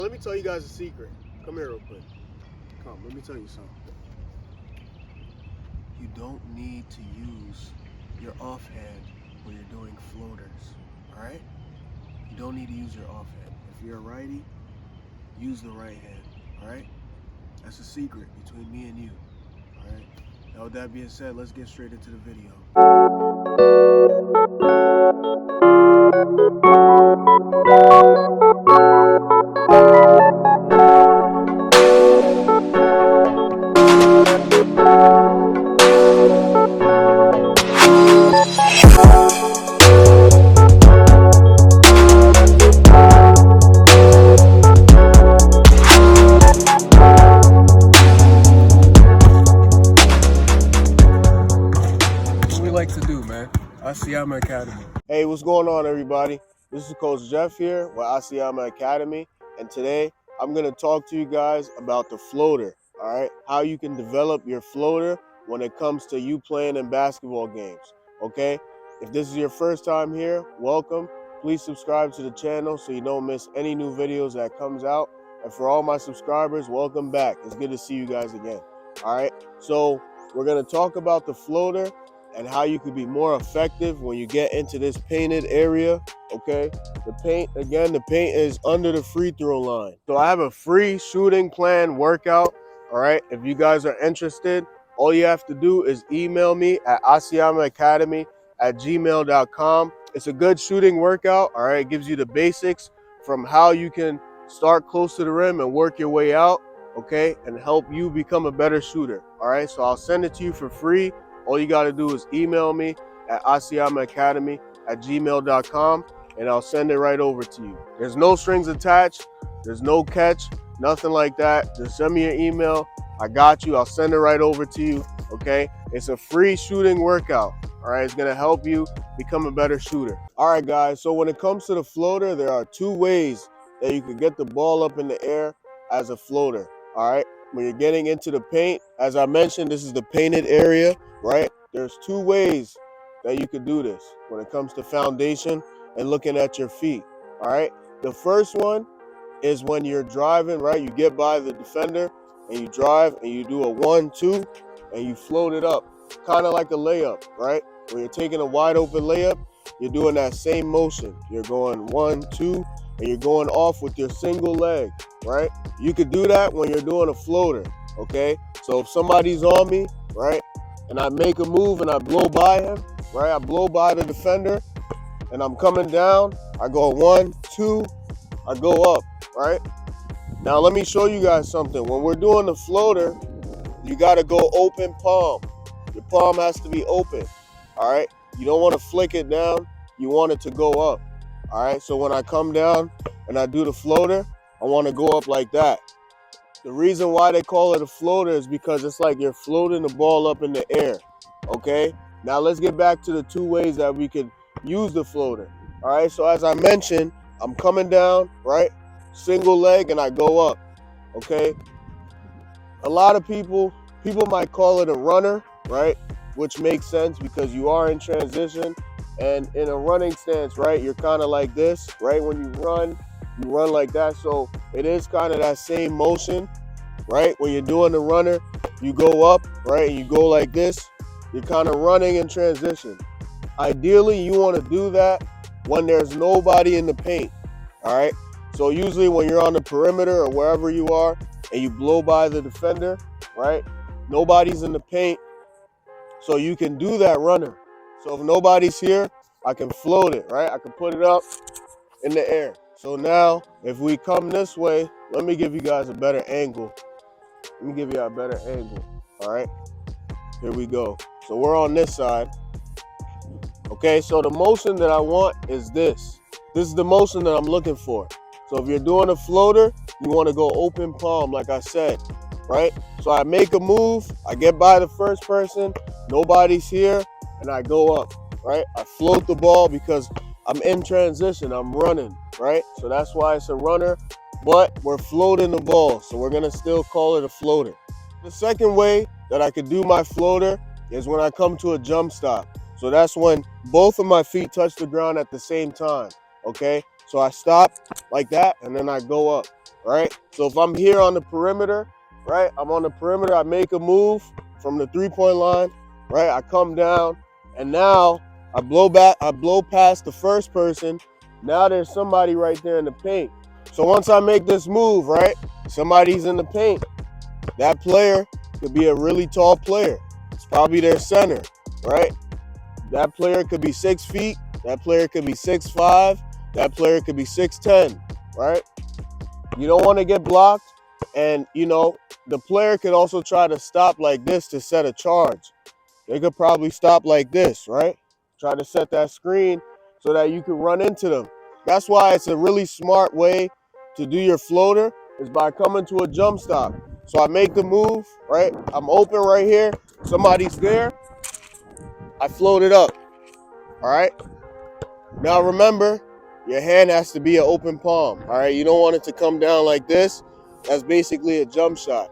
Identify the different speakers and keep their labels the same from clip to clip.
Speaker 1: Let me tell you guys a secret. Come here real quick. Come, let me tell you something. You don't need to use your offhand when you're doing floaters, all right? You don't need to use your offhand. If you're a righty, use the right hand, all right? That's a secret between me and you, all right? Now with that being said, let's get straight into the video. Like to do, man. Asiamah Academy. Hey, what's going on, everybody? This is Coach Jeff here with Asiamah Academy, and today I'm going to talk to you guys about the floater, all right? How you can develop your floater when it comes to you playing in basketball games, okay? If this is your first time here, welcome. Please subscribe to the channel so you don't miss any new videos that comes out. And for all my subscribers, welcome back. It's good to see you guys again, all right? So we're going to talk about the floater and how you could be more effective when you get into this painted area, okay? The paint is under the free throw line. So I have a free shooting plan workout, all right? If you guys are interested, all you have to do is email me at asiamahacademy@gmail.com. It's a good shooting workout, all right? It gives you the basics from how you can start close to the rim and work your way out, okay? And help you become a better shooter, all right? So I'll send it to you for free. All you got to do is email me at asiamahacademy@gmail.com and I'll send it right over to you. There's no strings attached. There's no catch, nothing like that. Just send me your email. I got you. I'll send it right over to you, okay? It's a free shooting workout, all right? It's going to help you become a better shooter. All right, guys. So when it comes to the floater, there are two ways that you can get the ball up in the air as a floater, all right? When you're getting into the paint, as I mentioned, this is the painted area, right? There's two ways that you could do this when it comes to foundation and looking at your feet, all right? The first one is when you're driving, right? You get by the defender and you drive and you do a 1-2 and you float it up, kind of like a layup, right? When you're taking a wide open layup, you're doing that same motion. You're going 1-2 and you're going off with your single leg, right? You could do that when you're doing a floater, okay? So if somebody's on me, right, and I make a move and I blow by him, right? I blow by the defender and I'm coming down. I go 1-2, I go up, right? Now let me show you guys something. When we're doing the floater, you got to go open palm. Your palm has to be open, all right? You don't want to flick it down. You want it to go up, all right? So when I come down and I do the floater, I want to go up like that. The reason why they call it a floater is because it's like you're floating the ball up in the air, okay? Now let's get back to the two ways that we could use the floater, all right? So as I mentioned, I'm coming down, right? Single leg and I go up, okay? A lot of people might call it a runner, right? Which makes sense because you are in transition and in a running stance, right? You're kind of like this, right? When you run like that. So it is kind of that same motion, right? When you're doing the runner, you go up, right? And you go like this. You're kind of running in transition. Ideally, you want to do that when there's nobody in the paint, all right? So usually when you're on the perimeter or wherever you are and you blow by the defender, right? Nobody's in the paint, so you can do that runner. So if nobody's here, I can float it, right? I can put it up in the air. So now, if we come this way, let me give you guys a better angle. Let me give you a better angle, all right? Here we go. So we're on this side. Okay, so the motion that I want is this. This is the motion that I'm looking for. So if you're doing a floater, you want to go open palm, like I said, right? So I make a move, I get by the first person, nobody's here, and I go up, right? I float the ball because I'm in transition, I'm running, right? So that's why it's a runner, but we're floating the ball, so we're gonna still call it a floater. The second way that I could do my floater is when I come to a jump stop. So that's when both of my feet touch the ground at the same time, okay? So I stop like that, and then I go up. right? So if I'm here on the perimeter, right, I'm on the perimeter, I make a move from the three-point line, right? I come down, and now I blow past the first person. Now there's somebody right there in the paint. So once I make this move, right, somebody's in the paint. That player could be a really tall player. It's probably their center, right? That player could be 6 feet. That player could be 6'5". That player could be 6'10", right? You don't want to get blocked. And, the player could also try to stop like this to set a charge. They could probably stop like this, right? Try to set that screen so that you can run into them. That's why it's a really smart way to do your floater is by coming to a jump stop. So I make the move, right? I'm open right here. Somebody's there. I float it up, all right? Now remember, your hand has to be an open palm, all right? You don't want it to come down like this. That's basically a jump shot,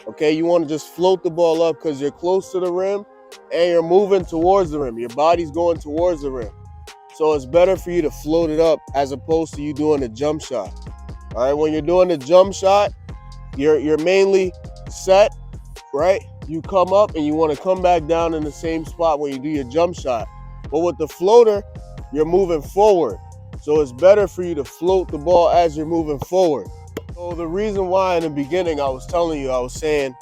Speaker 1: okay? You want to just float the ball up because you're close to the rim and you're moving towards the rim. Your body's going towards the rim. So it's better for you to float it up as opposed to you doing a jump shot, all right? When you're doing a jump shot, you're mainly set, right? You come up and you want to come back down in the same spot when you do your jump shot. But with the floater, you're moving forward. So it's better for you to float the ball as you're moving forward. So the reason why in the beginning I was telling you, I was saying,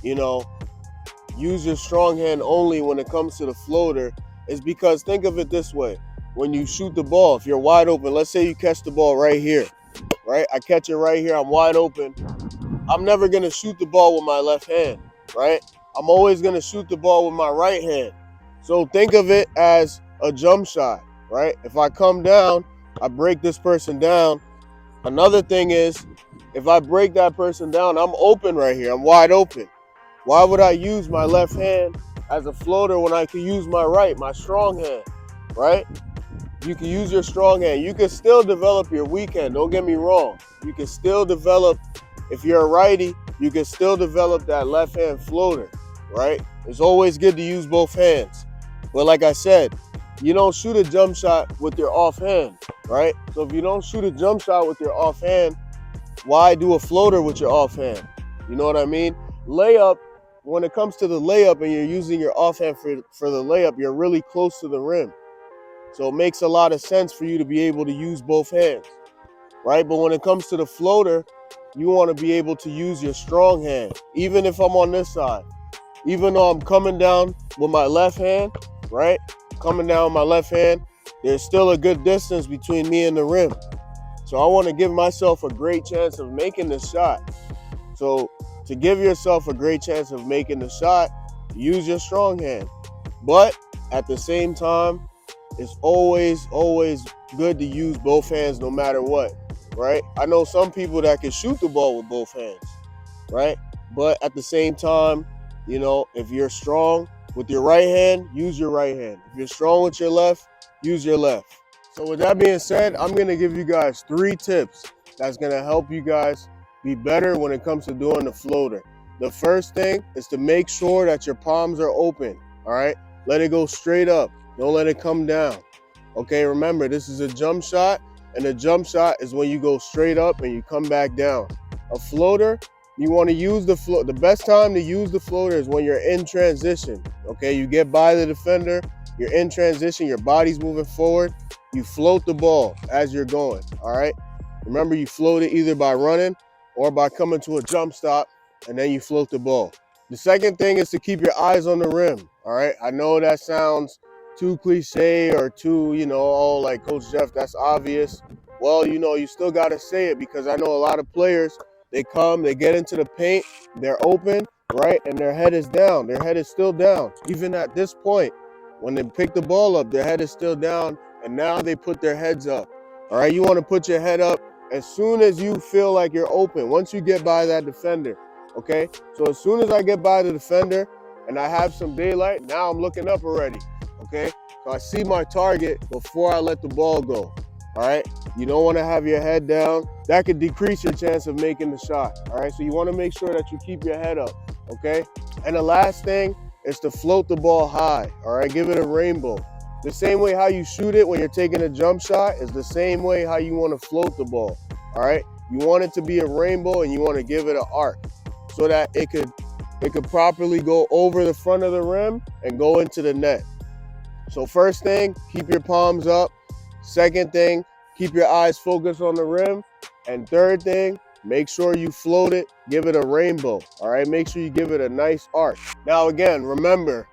Speaker 1: use your strong hand only when it comes to the floater is because think of it this way. When you shoot the ball, if you're wide open, let's say you catch the ball right here, right? I catch it right here, I'm wide open. I'm never going to shoot the ball with my left hand, right? I'm always going to shoot the ball with my right hand. So think of it as a jump shot, right? If I come down, I break this person down. Another thing is, if I break that person down, I'm open right here. I'm wide open. Why would I use my left hand as a floater when I can use my right, my strong hand, right? You can use your strong hand. You can still develop your weak hand. Don't get me wrong. You can still develop, if you're a righty, you can still develop that left hand floater, right? It's always good to use both hands. But like I said, you don't shoot a jump shot with your off hand, right? So if you don't shoot a jump shot with your off hand, why do a floater with your off hand? You know what I mean? Layup, when it comes to the layup and you're using your off hand for the layup, you're really close to the rim. So it makes a lot of sense for you to be able to use both hands, right? But when it comes to the floater, you want to be able to use your strong hand. Even if I'm on this side, even though I'm coming down with my left hand, right? Coming down with my left hand, there's still a good distance between me and the rim. So I want to give myself a great chance of making the shot. So to give yourself a great chance of making the shot, use your strong hand. But at the same time, it's always good to use both hands no matter what, right? I know some people that can shoot the ball with both hands, right? But at the same time, if you're strong with your right hand, use your right hand. If you're strong with your left, use your left. So with that being said, I'm going to give you guys 3 tips that's going to help you guys be better when it comes to doing the floater. The first thing is to make sure that your palms are open, all right? Let it go straight up. Don't let it come down. Okay, remember, this is a jump shot, and a jump shot is when you go straight up and you come back down. A floater, you want to use the float. The best time to use the floater is when you're in transition. Okay, you get by the defender, you're in transition, your body's moving forward, you float the ball as you're going, all right? Remember, you float it either by running or by coming to a jump stop, and then you float the ball. The second thing is to keep your eyes on the rim, all right? I know that sounds too cliche or too, oh, like Coach Jeff, that's obvious. Well, you still got to say it because I know a lot of players, they get into the paint, they're open, right? And their head is down. Their head is still down. Even at this point, when they pick the ball up, their head is still down, and now they put their heads up, all right? You want to put your head up as soon as you feel like you're open, once you get by that defender, okay? So as soon as I get by the defender and I have some daylight, now I'm looking up already. Okay, so I see my target before I let the ball go, all right? You don't want to have your head down. That could decrease your chance of making the shot, all right? So you want to make sure that you keep your head up, okay? And the last thing is to float the ball high, all right? Give it a rainbow. The same way how you shoot it when you're taking a jump shot is the same way how you want to float the ball, all right? You want it to be a rainbow, and you want to give it an arc so that it could properly go over the front of the rim and go into the net. So first thing, keep your palms up. Second thing, keep your eyes focused on the rim. And third thing, make sure you float it, give it a rainbow, all right? Make sure you give it a nice arc. Now again, remember,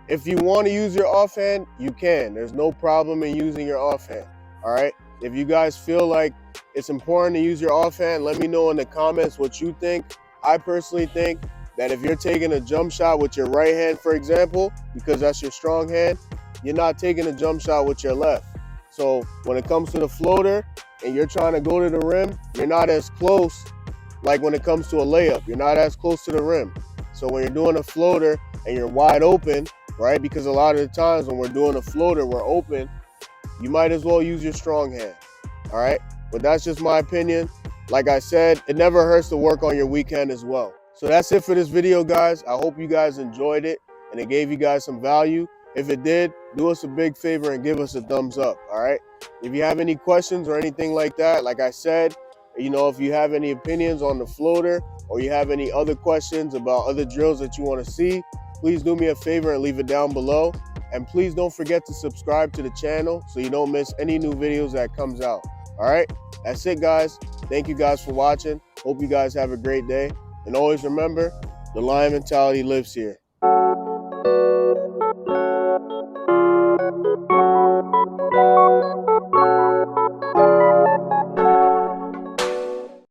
Speaker 1: if you want to use your offhand, you can. There's no problem in using your offhand, all right? If you guys feel like it's important to use your offhand, let me know in the comments what you think. I personally think that if you're taking a jump shot with your right hand, for example, because that's your strong hand, you're not taking a jump shot with your left. So when it comes to the floater and you're trying to go to the rim, you're not as close like when it comes to a layup. You're not as close to the rim. So when you're doing a floater and you're wide open, right? Because a lot of the times when we're doing a floater, we're open, you might as well use your strong hand, all right? But that's just my opinion. Like I said, it never hurts to work on your weak hand as well. So that's it for this video, guys. I hope you guys enjoyed it and it gave you guys some value. If it did, do us a big favor and give us a thumbs up, all right? If you have any questions or anything like that, like I said, you know, if you have any opinions on the floater or you have any other questions about other drills that you want to see, please do me a favor and leave it down below. And please don't forget to subscribe to the channel so you don't miss any new videos that comes out, all right? That's it, guys. Thank you guys for watching. Hope you guys have a great day. And always remember, the lion mentality lives here.